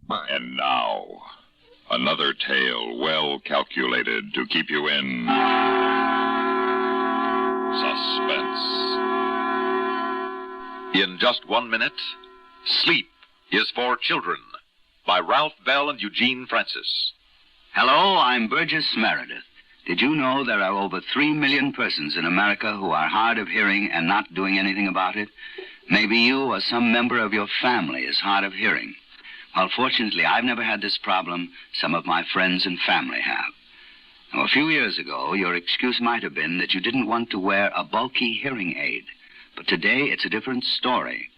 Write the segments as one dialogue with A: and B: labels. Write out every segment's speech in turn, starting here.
A: And now, another tale well calculated to keep you in suspense.
B: In just 1 minute, Sleep is for Children by Ralph Bell and Eugene Francis.
C: Hello, I'm Burgess Meredith. Did you know there are over 3 million persons in America who are hard of hearing and not doing anything about it? Maybe you or some member of your family is hard of hearing. Well, fortunately, I've never had this problem. Some of my friends and family have. Now, a few years ago, your excuse might have been that you didn't want to wear a bulky hearing aid. But today, it's a different story.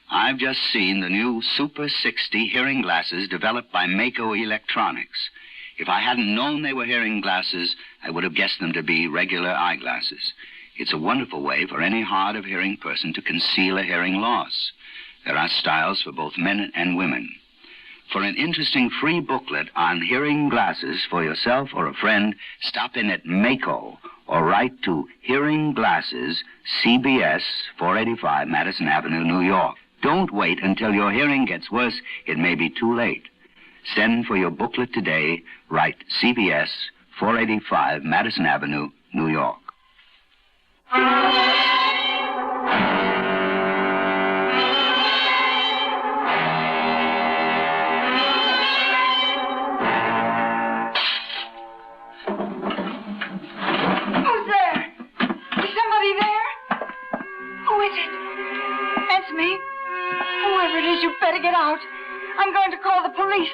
C: I've just seen the new Super 60 hearing glasses developed by Mako Electronics. If I hadn't known they were hearing glasses, I would have guessed them to be regular eyeglasses. It's a wonderful way for any hard of hearing person to conceal a hearing loss. There are styles for both men and women. For an interesting free booklet on hearing glasses for yourself or a friend, stop in at Mako or write to Hearing Glasses, CBS, 485 Madison Avenue, New York. Don't wait until your hearing gets worse. It may be too late. Send for your booklet today. Write CBS, 485 Madison Avenue, New York.
D: Who's there? Is somebody there? Who is it? Answer me. Whoever it is, you better get out. I'm going to call the police.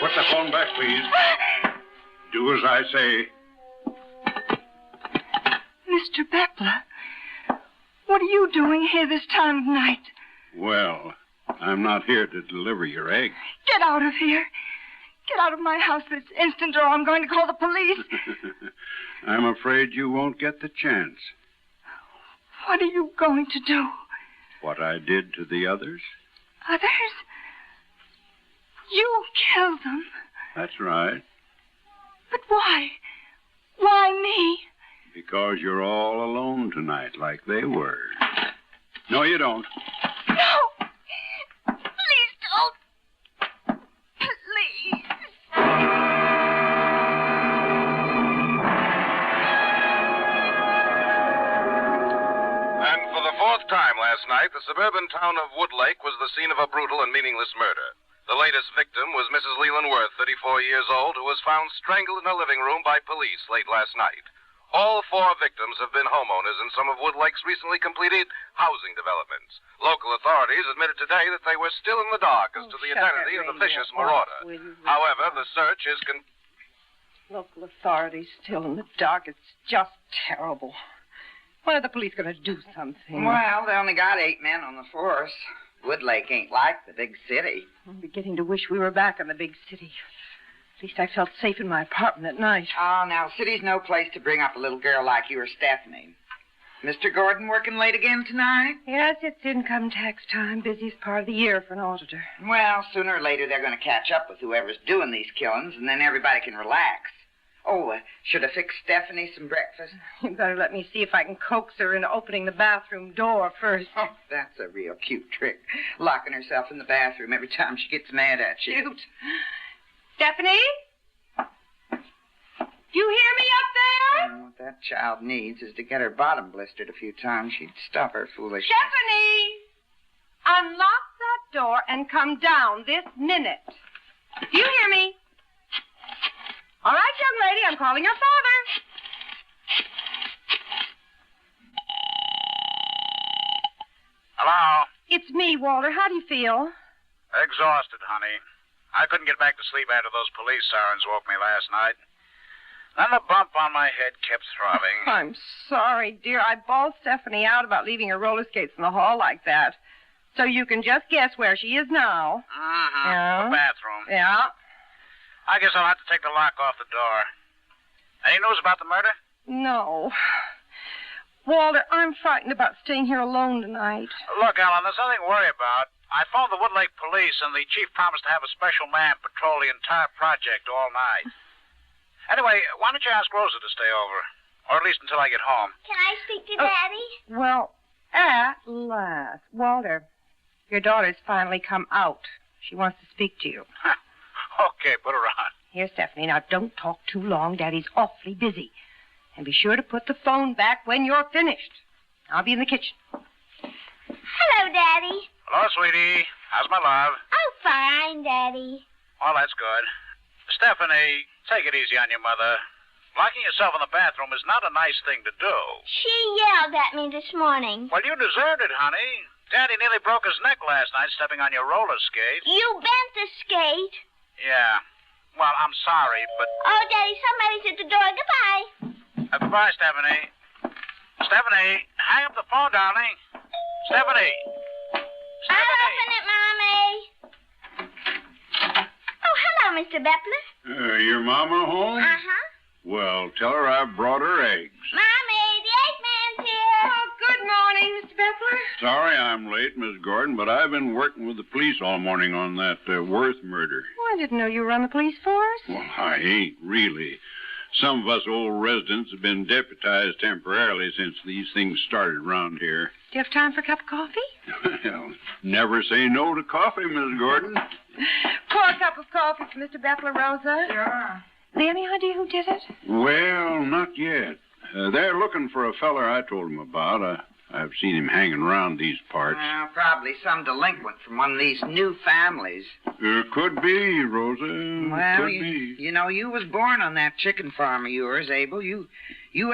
E: Put the phone back, please. Do as I say.
D: Mr. Beppler, what are you doing here this time of night?
E: Well, I'm not here to deliver your egg.
D: Get out of here. Get out of my house this instant, or I'm going to call the police.
E: I'm afraid you won't get the chance.
D: What are you going to do?
E: What I did to the others?
D: Others? You killed them.
E: That's right.
D: But why? Why me?
E: Because you're all alone tonight, like they were. No, you don't.
D: No! Please don't. Please.
F: And for the fourth time last night, the suburban town of Woodlake was the scene of a brutal and meaningless murder. The latest victim was Mrs. Leland Worth, 34 years old, who was found strangled in her living room by police late last night. All 4 victims have been homeowners in some of Woodlake's recently completed housing developments. Local authorities admitted today that they were still in the dark as to the identity of the vicious marauder. However, the search is
G: Local authorities still in the dark. It's just terrible. When are the police going to do something?
H: Well, they only got 8 men on the force. Woodlake ain't like the big city.
G: I'm beginning to wish we were back in the big city. At least I felt safe in my apartment at night.
H: Oh, now, city's no place to bring up a little girl like you or Stephanie. Mr. Gordon working late again tonight?
G: Yes, it's income tax time. Busiest part of the year for an auditor.
H: Well, sooner or later they're going to catch up with whoever's doing these killings, and then everybody can relax. Oh, should I fix Stephanie some breakfast?
G: You better let me see if I can coax her into opening the bathroom door first.
H: Oh, that's a real cute trick. Locking herself in the bathroom every time she gets mad at you.
G: Shoot. Stephanie? Do you hear me up there?
H: Well, what that child needs is to get her bottom blistered a few times. She'd stop her foolishness.
G: Stephanie! Unlock that door and come down this minute. Do you hear me? All right, young lady, I'm calling your father.
I: Hello?
G: It's me, Walter. How do you feel?
I: Exhausted, honey. I couldn't get back to sleep after those police sirens woke me last night. Then the bump on my head kept throbbing.
G: I'm sorry, dear. I bawled Stephanie out about leaving her roller skates in the hall like that. So you can just guess where she is now.
I: Mm-hmm.
G: Yeah?
I: The bathroom.
G: Yeah.
I: I guess I'll have to take the lock off the door. Any news about the murder?
G: No. Walter, I'm frightened about staying here alone tonight.
I: Look, Ellen, there's nothing to worry about. I phoned the Woodlake police, and the chief promised to have a special man patrol the entire project all night. Anyway, why don't you ask Rosa to stay over? Or at least until I get home.
J: Can I speak to Daddy?
G: Well, at last. Walter, your daughter's finally come out. She wants to speak to you.
I: Okay, put her on.
G: Here, Stephanie, now don't talk too long. Daddy's awfully busy. And be sure to put the phone back when you're finished. I'll be in the kitchen.
J: Hello, Daddy.
I: Hello, sweetie. How's my love?
J: Oh, fine, Daddy.
I: Oh, that's good. Stephanie, take it easy on your mother. Locking yourself in the bathroom is not a nice thing to do.
J: She yelled at me this morning.
I: Well, you deserved it, honey. Daddy nearly broke his neck last night stepping on your roller skate.
J: You bent the skate.
I: Yeah. Well, I'm sorry, but...
J: Oh, Daddy, somebody's at the door. Goodbye.
I: Goodbye, Stephanie. Stephanie, hang up the phone, darling. Stephanie.
J: I'll open it, Mommy. Oh, hello, Mr. Beppler.
E: Your mama home?
J: Uh-huh.
E: Well, tell her I brought her eggs.
J: Mommy, the Eggman's here.
G: Oh, good morning, Mr. Beppler.
E: Sorry I'm late, Miss Gordon, but I've been working with the police all morning on that Worth murder.
G: Oh, I didn't know you were on the police force.
E: Well, I ain't, really. Some of us old residents have been deputized temporarily since these things started around here.
G: Do you have time for a cup of coffee?
E: Well, never say no to coffee, Miss Gordon.
G: Pour a cup of coffee for Mr. Beppler, Rosa. Sure. Any idea who did it?
E: Well, not yet. They're looking for a feller I told them about. I've seen him hanging around these parts.
H: Well, probably some delinquent from one of these new families.
E: Could be, Rosa.
H: Well,
E: could be.
H: You know, you was born on that chicken farm of yours, Abel. You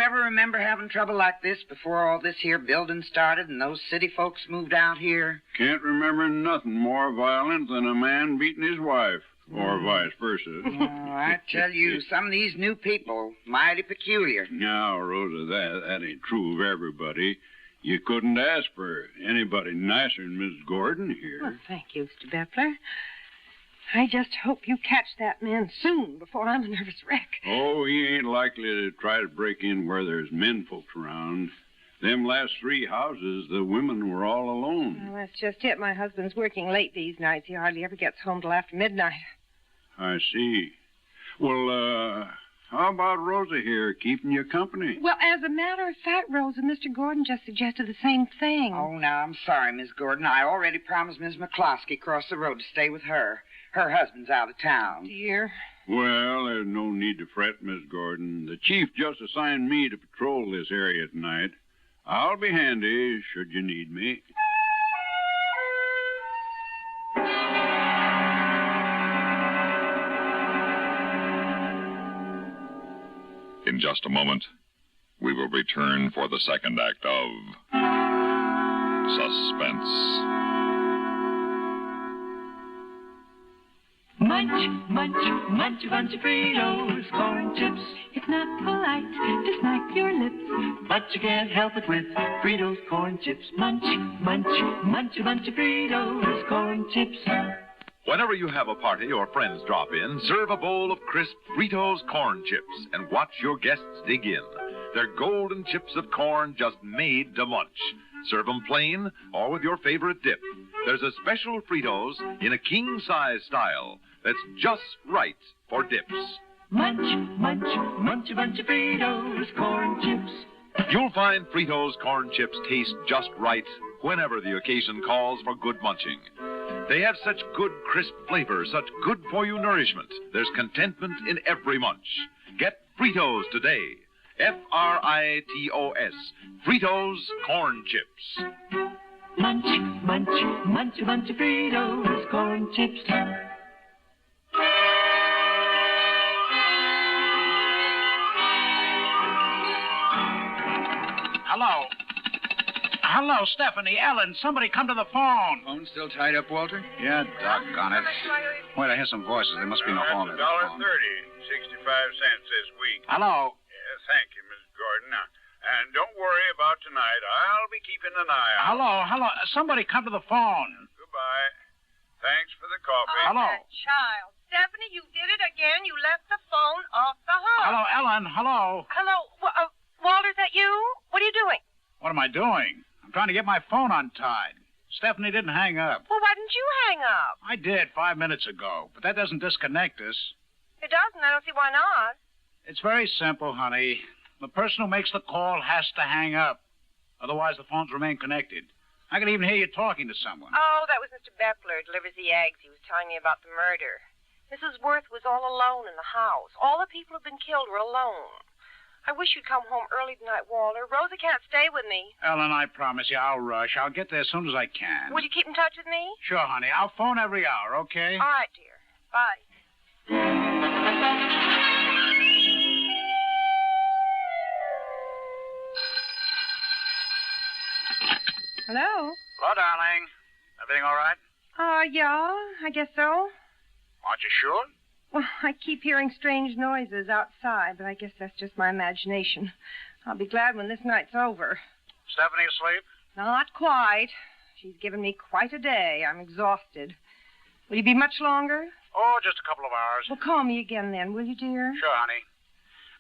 H: ever remember having trouble like this before all this here building started and those city folks moved out here?
E: Can't remember nothing more violent than a man beating his wife. Or vice versa.
H: Oh, I tell you, some of these new people, mighty peculiar.
E: Now, Rosa, that ain't true of everybody. You couldn't ask for anybody nicer than Miss Gordon here.
G: Well, thank you, Mr. Beppler. I just hope you catch that man soon before I'm a nervous wreck.
E: Oh, he ain't likely to try to break in where there's men folks around. Them last 3 houses, the women were all alone.
G: Well, that's just it. My husband's working late these nights. He hardly ever gets home till after midnight.
E: I see. Well, how about Rosa here keeping you company?
G: Well, as a matter of fact, Rosa, Mr. Gordon just suggested the same thing.
H: Oh, now, I'm sorry, Miss Gordon. I already promised Miss McCloskey across the road to stay with her. Her husband's out of town.
G: Dear.
E: Well, there's no need to fret, Miss Gordon. The chief just assigned me to patrol this area tonight. I'll be handy should you need me.
A: In just a moment, we will return for the second act of Suspense.
K: Munch, munch, munch a bunch of Fritos, corn chips. It's not polite to smack your lips, but you can't help it with Fritos corn chips. Munch, munch, munch a bunch of Fritos, corn chips.
B: Whenever you have a party or friends drop in, serve a bowl of crisp Fritos corn chips and watch your guests dig in. They're golden chips of corn just made to munch. Serve them plain or with your favorite dip. There's a special Fritos in a king-size style that's just right for dips.
K: Munch, munch, munch a bunch of Fritos corn chips.
B: You'll find Fritos corn chips taste just right whenever the occasion calls for good munching. They have such good, crisp flavor, such good-for-you nourishment. There's contentment in every munch. Get Fritos today. Fritos. Fritos corn chips.
K: Munch, munch, munch a bunch of Fritos corn chips.
I: Hello. Hello, Stephanie, Ellen. Somebody come to the phone.
E: Phone still tied up, Walter?
I: Yeah, doggone it. Wait, I hear some voices. There must be no phone.
F: $1.30, 65 cents this week.
I: Hello.
F: Yes, thank you, Miss Gordon. And don't worry about tonight. I'll be keeping an eye out.
I: Hello. Somebody come to the phone.
F: Goodbye. Thanks for the coffee.
I: Hello.
G: That child. Stephanie, you did it again. You left the phone off the hook.
I: Hello, Ellen. Hello.
G: Hello. Walter, is that you? What are you doing?
I: What am I doing? I'm trying to get my phone untied. Stephanie didn't hang up.
G: Well, why didn't you hang up?
I: I did 5 minutes ago, but that doesn't disconnect us.
G: It doesn't. I don't see why not.
I: It's very simple, honey. The person who makes the call has to hang up. Otherwise, the phones remain connected. I could even hear you talking to someone.
G: Oh, that was Mr. Bepler, delivers the eggs. He was telling me about the murder. Mrs. Worth was all alone in the house. All the people who've been killed were alone. I wish you'd come home early tonight, Walter. Rosa can't stay with me.
I: Ellen, I promise you, I'll rush. I'll get there as soon as I can.
G: Will you keep in touch with me?
I: Sure, honey. I'll phone every hour, okay?
G: All right, dear. Bye. Hello?
I: Hello, darling. Everything all right?
G: Yeah, I guess so.
I: Aren't you sure?
G: Well, I keep hearing strange noises outside, but I guess that's just my imagination. I'll be glad when this night's over.
I: Stephanie asleep?
G: Not quite. She's given me quite a day. I'm exhausted. Will you be much longer?
I: Oh, just a couple of hours.
G: Well, call me again then, will you, dear?
I: Sure, honey.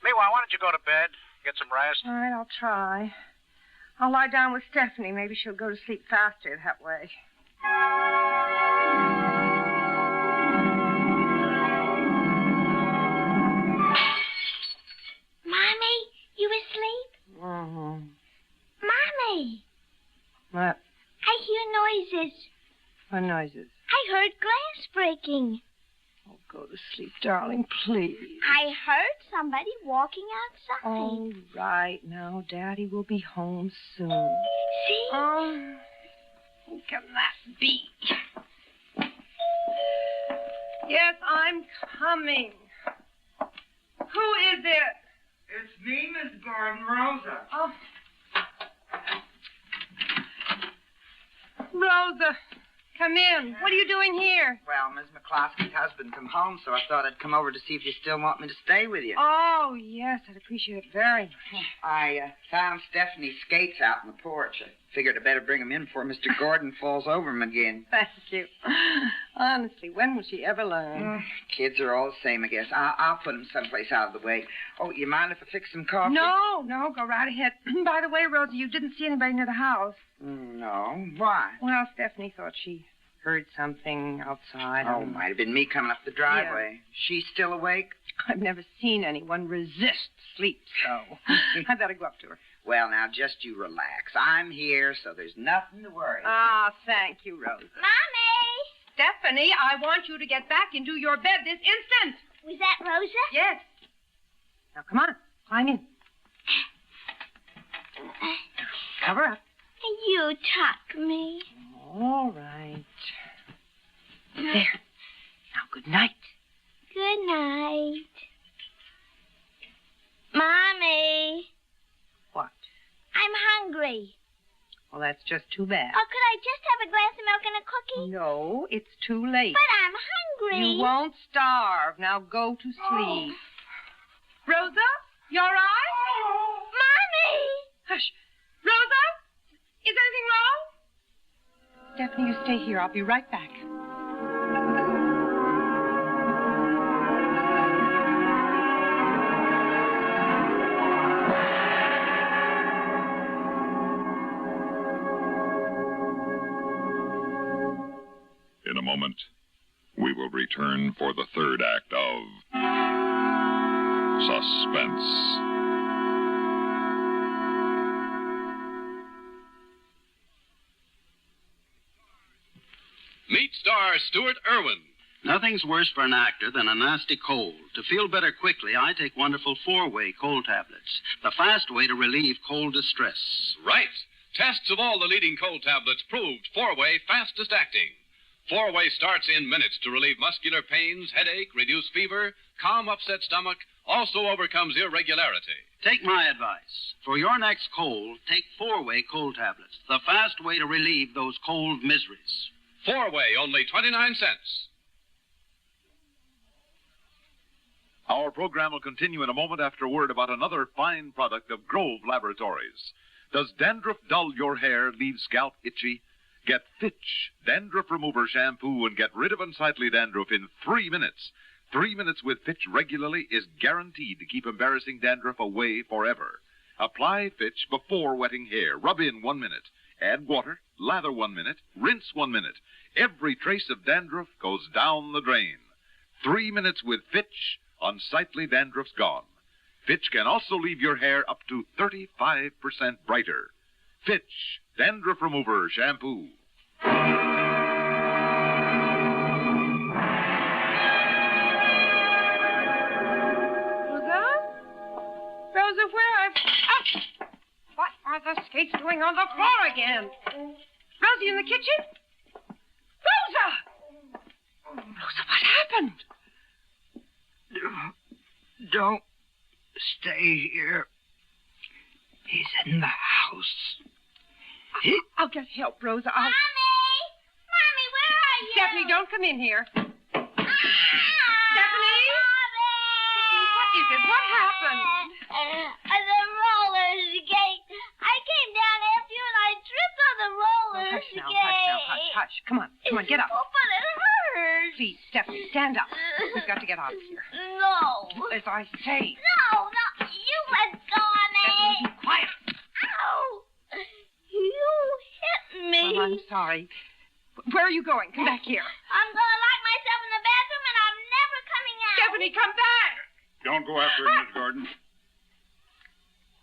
I: Meanwhile, why don't you go to bed, get some rest?
G: All right, I'll try. I'll lie down with Stephanie. Maybe she'll go to sleep faster that way.
J: Mommy, you asleep?
G: Mm-hmm.
J: Mommy,
G: What?
J: I hear noises.
G: What noises?
J: I heard glass breaking.
G: Oh, go to sleep, darling, please.
J: I heard somebody walking outside.
G: All right, now, Daddy will be home soon.
J: See?
G: Oh, who can that be? Yes, I'm coming. Who is it?
H: It's me, Miss Gordon, Rosa.
G: Oh. Rosa, come in. What are you doing here?
H: Well, Miss McCloskey's husband come home, so I thought I'd come over to see if you still want me to stay with you.
G: Oh, yes, I'd appreciate it very much.
H: I found Stephanie's skates out on the porch. I figured I'd better bring them in before Mr. Gordon falls over them again.
G: Thank you. Honestly, when will she ever learn?
H: Kids are all the same, I guess. I'll put them someplace out of the way. Oh, you mind if I fix some coffee?
G: No, go right ahead. By the way, Rosa, you didn't see anybody near the house.
H: No. Why?
G: Well, Stephanie thought she heard something outside.
H: Oh, might have been me coming up the driveway.
G: Yeah.
H: She's still awake?
G: I've never seen anyone resist sleep, so I better go up to her.
H: Well, now, just you relax. I'm here, so there's nothing to worry about.
G: Ah, thank you, Rosa.
J: Mommy!
G: Stephanie, I want you to get back into your bed this instant.
J: Was that Rosa?
G: Yes. Now, come on. Climb in. Cover up.
J: You tuck me.
G: All right. There. Now, good night.
J: Good night. Mommy.
G: What?
J: I'm hungry.
G: Well, that's just too bad.
J: Oh, could I just have a glass of milk and a cookie?
G: No, it's too late.
J: But I'm hungry.
G: You won't starve. Now go to sleep. Rosa, you all right?
J: Mommy!
G: Hush. Rosa? Is anything wrong? Stephanie, you stay here. I'll be right back.
A: In a moment, we will return for the third act of Suspense.
L: Meet star Stuart Irwin.
M: Nothing's worse for an actor than a nasty cold. To feel better quickly, I take wonderful four-way cold tablets, the fast way to relieve cold distress.
L: Right. Tests of all the leading cold tablets proved four-way fastest acting. Four-way starts in minutes to relieve muscular pains, headache, reduce fever, calm upset stomach, also overcomes irregularity.
M: Take my advice. For your next cold, take four-way cold tablets, the fast way to relieve those cold miseries.
L: Four-way, only 29 cents.
B: Our program will continue in a moment after a word about another fine product of Grove Laboratories. Does dandruff dull your hair, leave scalp itchy? Get Fitch Dandruff Remover Shampoo and get rid of unsightly dandruff in 3 minutes. 3 minutes with Fitch regularly is guaranteed to keep embarrassing dandruff away forever. Apply Fitch before wetting hair. Rub in 1 minute. Add water, lather 1 minute, rinse 1 minute. Every trace of dandruff goes down the drain. 3 minutes with Fitch, unsightly dandruff's gone. Fitch can also leave your hair up to 35% brighter. Fitch Dandruff Remover Shampoo.
G: Rosa, where are... Oh! What are the skates doing on the floor again? Rosie in the kitchen? Rosa! Rosa, what happened?
H: Don't stay here. He's in the house.
G: I'll get help, Rosa.
J: Mommy! Mommy, where are you?
G: Stephanie, don't come in here. Stephanie? What is it? What happened?
J: The roller skate. I came down after you and I tripped on the roller
G: Hush
J: skate.
G: now, hush. Come on, get up.
J: Oh, but it hurts.
G: Please, Stephanie, stand up. We've got to get out of here.
J: No.
G: Do as I say.
J: No. You let go of me.
G: Stephanie, be quiet.
J: Ow. You hit me.
G: Well, I'm sorry. Where are you going? Come back here.
J: I'm going to lock myself in the bathroom and I'm never coming out.
G: Stephanie, come back.
E: Don't go after him, Miss Gordon.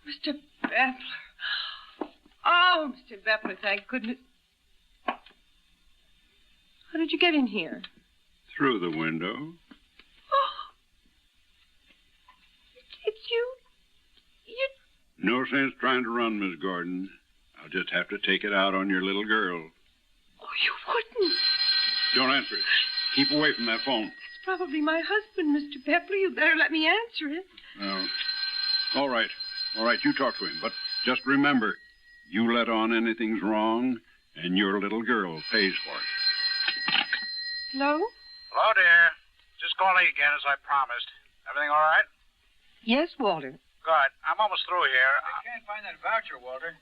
G: Mr. Bepler. Oh, Mr. Bepler, thank goodness. How did you get in here?
E: Through the window.
G: Oh. It's you.
E: No sense trying to run, Miss Gordon. I'll just have to take it out on your little girl.
G: Oh, you wouldn't.
E: Don't answer it. Keep away from that phone.
G: It's probably my husband, Mr. Bepler. You better let me answer it.
E: No. All right, you talk to him. But just remember, you let on anything's wrong, and your little girl pays for it.
G: Hello?
I: Hello, dear. Just calling again as I promised. Everything all right?
G: Yes, Walter.
I: Good. I'm almost through here.
N: I can't find that voucher, Walter.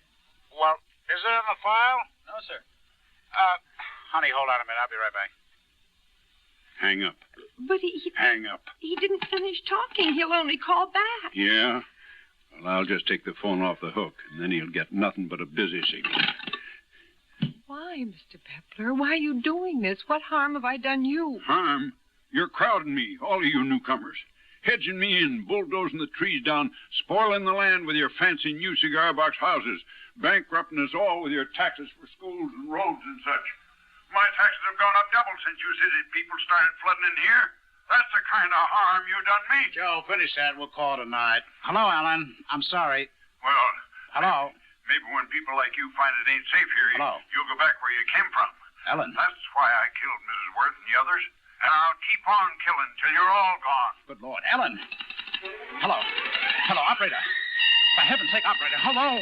I: Well, is it in the file?
N: No, sir.
I: Honey, hold on a minute. I'll be right back.
E: Hang up.
G: But
E: Hang up.
G: He didn't finish talking. He'll only call back.
E: Yeah? Well, I'll just take the phone off the hook, and then he'll get nothing but a busy signal.
G: Why, Mr. Bepler? Why are you doing this? What harm have I done you?
E: Harm? You're crowding me, all of you newcomers. Hedging me in, bulldozing the trees down, spoiling the land with your fancy new cigar box houses, bankrupting us all with your taxes for schools and roads and such.
O: My taxes have gone up double since you city people started flooding in here. That's the kind of harm you done me.
I: Joe, finish that. We'll call it a night. Hello, Alan. I'm sorry.
O: Well,
I: hello.
O: Maybe when people like you find it ain't safe here, you'll go back where you came from.
I: Ellen.
O: That's why I killed Mrs. Worth and the others. And I'll keep on killing till you're all gone.
I: Good Lord. Ellen. Hello. Hello, operator. For heaven's sake, operator. Hello.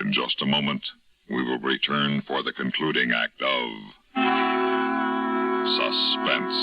A: In just a moment, we will return for the concluding act of Suspense.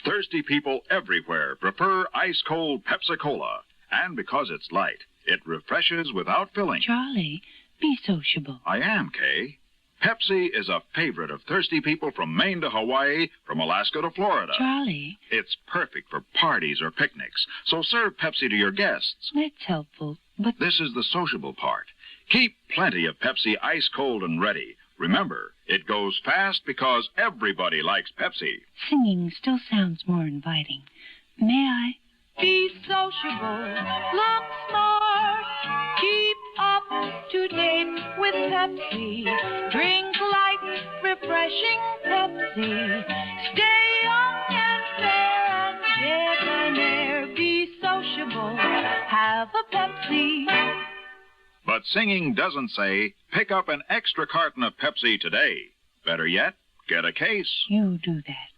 P: Thirsty people everywhere prefer ice-cold Pepsi-Cola. And because it's light, it refreshes without filling.
Q: Charlie, be sociable.
P: I am, Kay. Pepsi is a favorite of thirsty people from Maine to Hawaii, from Alaska to Florida.
Q: Charlie.
P: It's perfect for parties or picnics, so serve Pepsi to your guests.
Q: That's helpful, but...
P: This is the sociable part. Keep plenty of Pepsi ice-cold and ready. Remember, it goes fast because everybody likes Pepsi.
Q: Singing still sounds more inviting. May I?
K: Be sociable, look smart, keep up to date with Pepsi. Drink light, refreshing Pepsi. Stay young and fair and debonair. Be sociable, have a Pepsi.
P: But singing doesn't say, pick up an extra carton of Pepsi today. Better yet, get a case.
Q: You do that.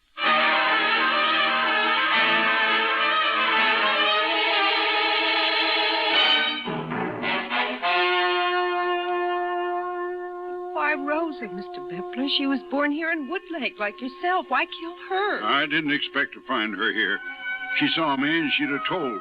G: Why, Rosa, Mr. Bepler, she was born here in Woodlake like yourself. Why kill her?
E: I didn't expect to find her here. She saw me and she'd have told.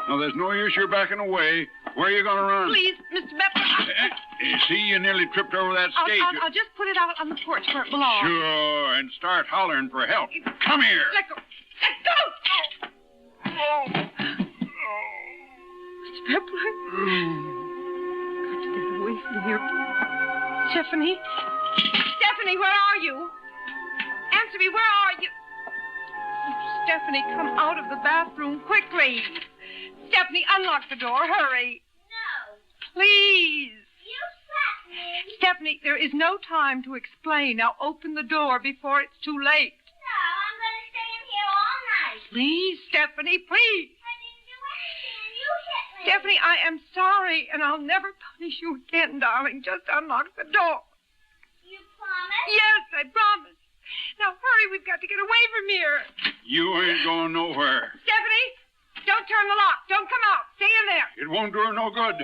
E: Now, there's no use you're backing away. Where are you going to run?
G: Please, Mr. Bepler.
E: See, you nearly tripped over that skate.
G: I'll just put it out on the porch where it belongs.
E: Sure, and start hollering for help. Come here.
G: Let go. Let go! Mr. Bepler? Got to get away from here. Stephanie? Stephanie, where are you? Answer me, where are you? Stephanie, come out of the bathroom quickly. Stephanie, unlock the door. Hurry.
J: No.
G: Please.
J: You slapped me.
G: Stephanie, there is no time to explain. Now open the door before it's too late.
J: No, I'm going to stay in here all night.
G: Please, Stephanie, please.
J: I didn't do anything and you hit me.
G: Stephanie, I am sorry, and I'll never punish you again, darling. Just unlock the door.
J: You promise?
G: Yes, I promise. Now, hurry, we've got to get away from here.
E: You ain't going nowhere.
G: Stephanie, don't turn the lock. Don't come out. Stay in there.
E: It won't do her no good.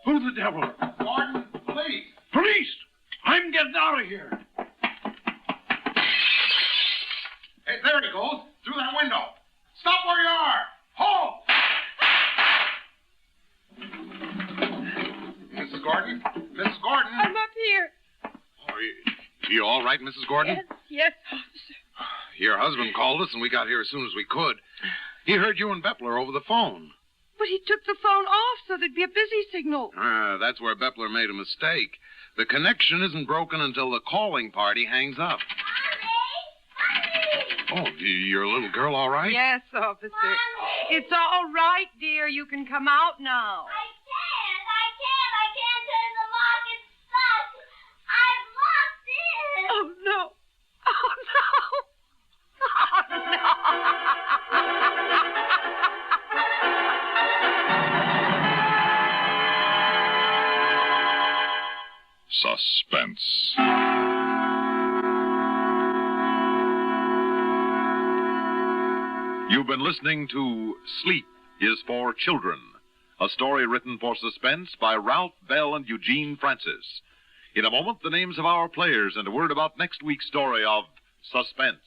E: Who the devil?
O: Gordon, police.
E: Police! I'm getting out of here.
O: Hey, there he goes. Through that window. Stop where you are. Halt! Mrs. Gordon? Mrs. Gordon?
G: I'm up here.
F: You all right, Mrs. Gordon?
G: Yes, officer.
F: Your husband called us, and we got here as soon as we could. He heard you and Beppler over the phone.
G: But he took the phone off so there'd be a busy signal.
F: That's where Beppler made a mistake. The connection isn't broken until the calling party hangs up.
J: Mommy!
F: Oh, your little girl all right?
G: Yes, officer.
J: Mommy!
G: It's all right, dear. You can come out now.
J: I can't turn the lock. It's stuck. I've locked it.
G: Oh, no. Oh, no.
A: Suspense.
B: You've been listening to Sleep is for Children, a story written for Suspense by Ralph Bell and Eugene Francis. In a moment, the names of our players and a word about next week's story of Suspense.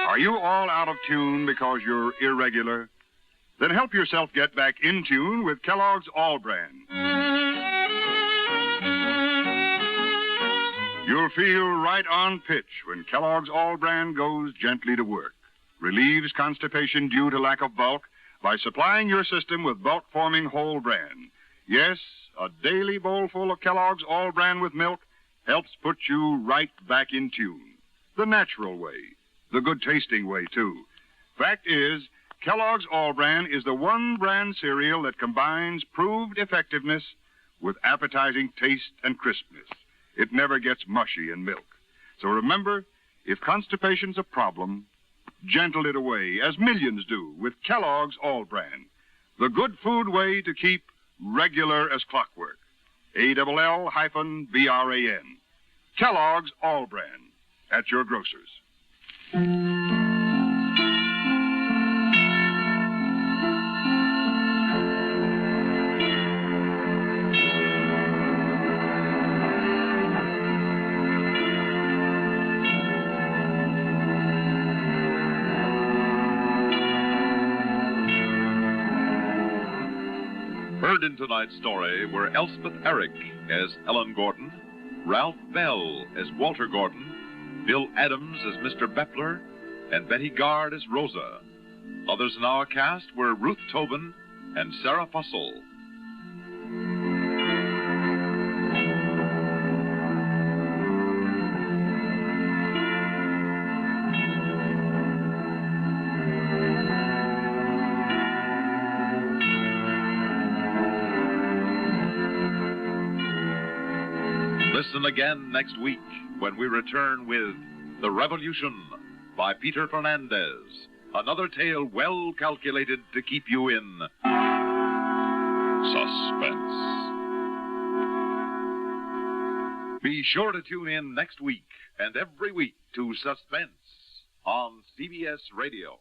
R: Are you all out of tune because you're irregular? Then help yourself get back in tune with Kellogg's All Brand. You'll feel right on pitch when Kellogg's All Brand goes gently to work. Relieves constipation due to lack of bulk by supplying your system with bulk-forming whole bran. Yes, a daily bowlful of Kellogg's All Brand with milk helps put you right back in tune. The natural way. The good-tasting way, too. Fact is, Kellogg's All Bran is the one brand cereal that combines proved effectiveness with appetizing taste and crispness. It never gets mushy in milk. So remember, if constipation's a problem, gentle it away, as millions do, with Kellogg's All Bran. The good food way to keep regular as clockwork. ALL-BRAN. Kellogg's All Bran. At your grocer's.
B: Heard in tonight's story were Elspeth Eric as Ellen Gordon, Ralph Bell as Walter Gordon, Bill Adams as Mr. Beppler, and Betty Gard as Rosa. Others in our cast were Ruth Tobin and Sarah Fussell. Listen again next week when we return with The Revolution by Peter Fernandez. Another tale well calculated to keep you in suspense. Be sure to tune in next week and every week to Suspense on CBS Radio.